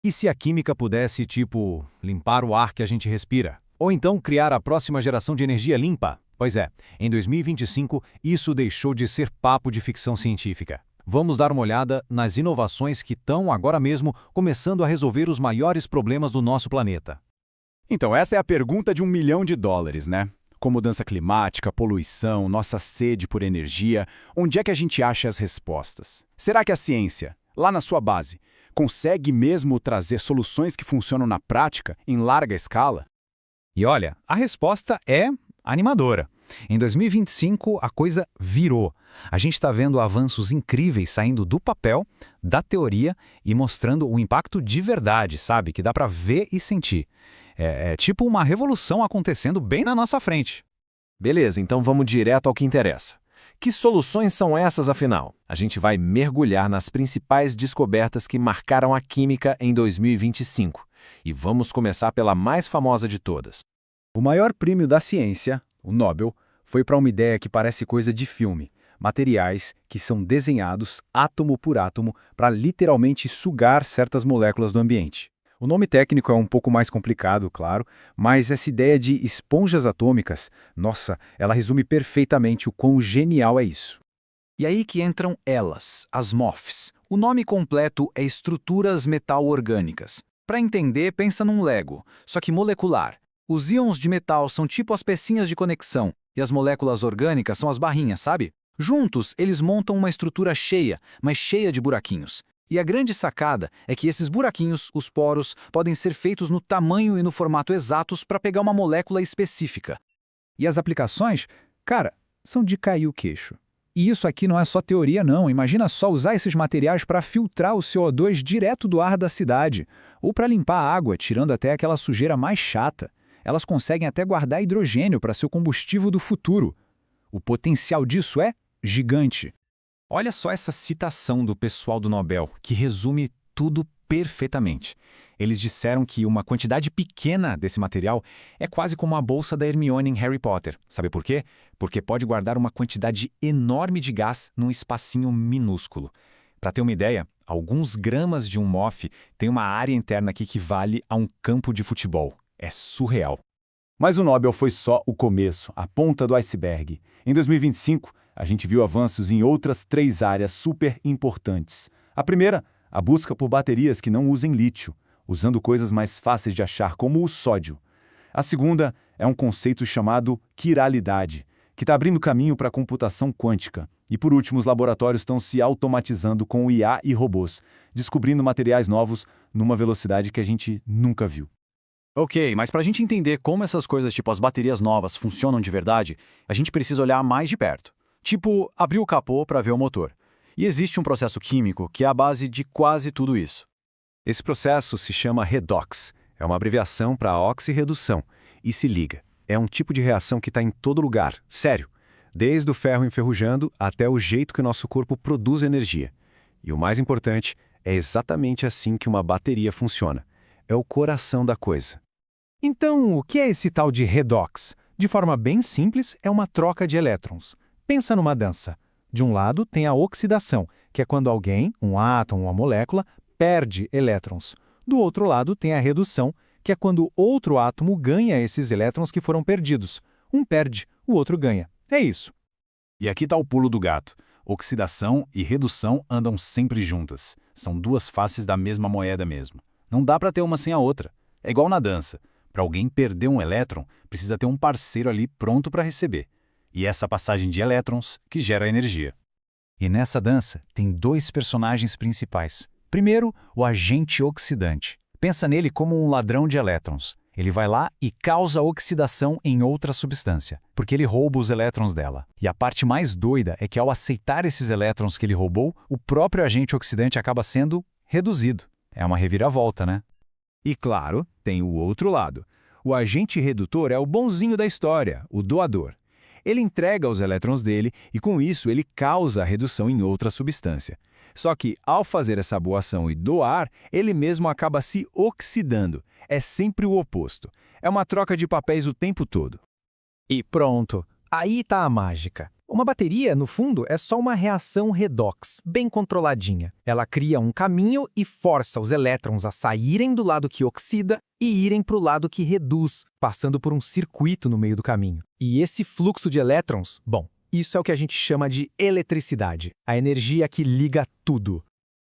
E se a química pudesse, tipo, limpar o ar que a gente respira? Ou então criar a próxima geração de energia limpa? Pois é, em 2025, isso deixou de ser papo de ficção científica. Vamos dar uma olhada nas inovações que estão agora mesmo começando a resolver os maiores problemas do nosso planeta. Então, essa é a pergunta de US$ 1 milhão, né? Com mudança climática, poluição, nossa sede por energia, onde é que a gente acha as respostas? Será que a ciência, lá na sua base, consegue mesmo trazer soluções que funcionam na prática, em larga escala? E olha, a resposta é animadora. Em 2025, a coisa virou. A gente está vendo avanços incríveis saindo do papel, da teoria e mostrando o impacto de verdade, sabe? Que dá para ver e sentir. É tipo uma revolução acontecendo bem na nossa frente. Beleza, então vamos direto ao que interessa. Que soluções são essas, afinal? A gente vai mergulhar nas principais descobertas que marcaram a química em 2025. E vamos começar pela mais famosa de todas. O maior prêmio da ciência, o Nobel, foi para uma ideia que parece coisa de filme. Materiais que são desenhados átomo por átomo para literalmente sugar certas moléculas do ambiente. O nome técnico é um pouco mais complicado, claro, mas essa ideia de esponjas atômicas, nossa, ela resume perfeitamente o quão genial é isso. E aí que entram elas, as MOFs. O nome completo é Estruturas Metal-Orgânicas. Para entender, pensa num Lego, só que molecular. Os íons de metal são tipo as pecinhas de conexão, e as moléculas orgânicas são as barrinhas, sabe? Juntos, eles montam uma estrutura cheia, mas cheia de buraquinhos. E a grande sacada é que esses buraquinhos, os poros, podem ser feitos no tamanho e no formato exatos para pegar uma molécula específica. E as aplicações, cara, são de cair o queixo. E isso aqui não é só teoria, não. Imagina só usar esses materiais para filtrar o CO2 direto do ar da cidade, ou para limpar a água, tirando até aquela sujeira mais chata. Elas conseguem até guardar hidrogênio para ser o combustível do futuro. O potencial disso é gigante. Olha só essa citação do pessoal do Nobel, que resume tudo perfeitamente. Eles disseram que uma quantidade pequena desse material é quase como a bolsa da Hermione em Harry Potter. Sabe por quê? Porque pode guardar uma quantidade enorme de gás num espacinho minúsculo. Para ter uma ideia, alguns gramas de um MOF tem uma área interna que equivale a um campo de futebol. É surreal. Mas o Nobel foi só o começo, a ponta do iceberg. Em 2025, a gente viu avanços em outras 3 áreas super importantes. A primeira, a busca por baterias que não usem lítio, usando coisas mais fáceis de achar, como o sódio. A segunda é um conceito chamado quiralidade, que está abrindo caminho para a computação quântica. E por último, os laboratórios estão se automatizando com IA e robôs, descobrindo materiais novos numa velocidade que a gente nunca viu. Ok, mas para a gente entender como essas coisas tipo as baterias novas funcionam de verdade, a gente precisa olhar mais de perto. Tipo, abrir o capô para ver o motor. E existe um processo químico que é a base de quase tudo isso. Esse processo se chama redox. É uma abreviação para oxirredução. E se liga, é um tipo de reação que está em todo lugar, sério. Desde o ferro enferrujando até o jeito que o nosso corpo produz energia. E o mais importante, é exatamente assim que uma bateria funciona. É o coração da coisa. Então, o que é esse tal de redox? De forma bem simples, é uma troca de elétrons. Pensa numa dança. De um lado tem a oxidação, que é quando alguém, um átomo ou uma molécula, perde elétrons. Do outro lado tem a redução, que é quando outro átomo ganha esses elétrons que foram perdidos. Um perde, o outro ganha. É isso. E aqui está o pulo do gato. Oxidação e redução andam sempre juntas. São 2 faces da mesma moeda mesmo. Não dá para ter uma sem a outra. É igual na dança. Para alguém perder um elétron, precisa ter um parceiro ali pronto para receber. E essa passagem de elétrons que gera energia. E nessa dança tem 2 personagens principais. Primeiro, o agente oxidante. Pensa nele como um ladrão de elétrons. Ele vai lá e causa oxidação em outra substância, porque ele rouba os elétrons dela. E a parte mais doida é que ao aceitar esses elétrons que ele roubou, o próprio agente oxidante acaba sendo reduzido. É uma reviravolta, né? E claro, tem o outro lado. O agente redutor é o bonzinho da história, o doador. Ele entrega os elétrons dele e, com isso, ele causa a redução em outra substância. Só que, ao fazer essa boa ação e doar, ele mesmo acaba se oxidando. É sempre o oposto. É uma troca de papéis o tempo todo. E pronto. Aí tá a mágica. Uma bateria, no fundo, é só uma reação redox, bem controladinha. Ela cria um caminho e força os elétrons a saírem do lado que oxida e irem para o lado que reduz, passando por um circuito no meio do caminho. E esse fluxo de elétrons, bom, isso é o que a gente chama de eletricidade, a energia que liga tudo.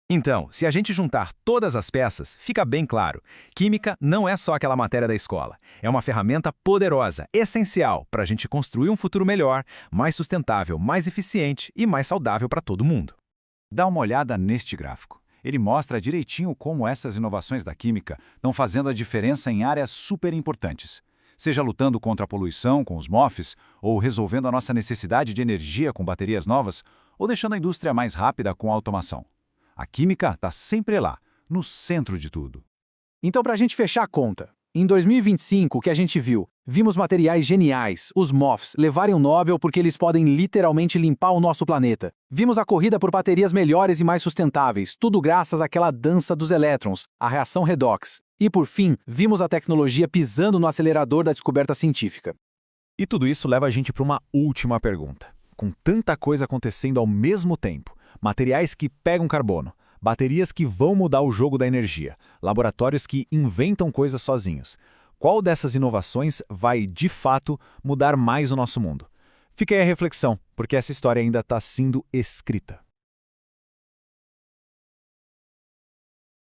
Então, se a gente juntar todas as peças, fica bem claro. Química não é só aquela matéria da escola. É uma ferramenta poderosa, essencial para a gente construir um futuro melhor, mais sustentável, mais eficiente e mais saudável para todo mundo. Dá uma olhada neste gráfico. Ele mostra direitinho como essas inovações da química estão fazendo a diferença em áreas super importantes. Seja lutando contra a poluição com os MOFs, ou resolvendo a nossa necessidade de energia com baterias novas, ou deixando a indústria mais rápida com a automação. A química está sempre lá, no centro de tudo. Então, para a gente fechar a conta, em 2025, o que a gente viu? Vimos materiais geniais, os MOFs, levarem o Nobel porque eles podem literalmente limpar o nosso planeta. Vimos a corrida por baterias melhores e mais sustentáveis, tudo graças àquela dança dos elétrons, a reação redox. E, por fim, vimos a tecnologia pisando no acelerador da descoberta científica. E tudo isso leva a gente para uma última pergunta. Com tanta coisa acontecendo ao mesmo tempo, materiais que pegam carbono, baterias que vão mudar o jogo da energia, laboratórios que inventam coisas sozinhos. Qual dessas inovações vai, de fato, mudar mais o nosso mundo? Fica aí a reflexão, porque essa história ainda está sendo escrita.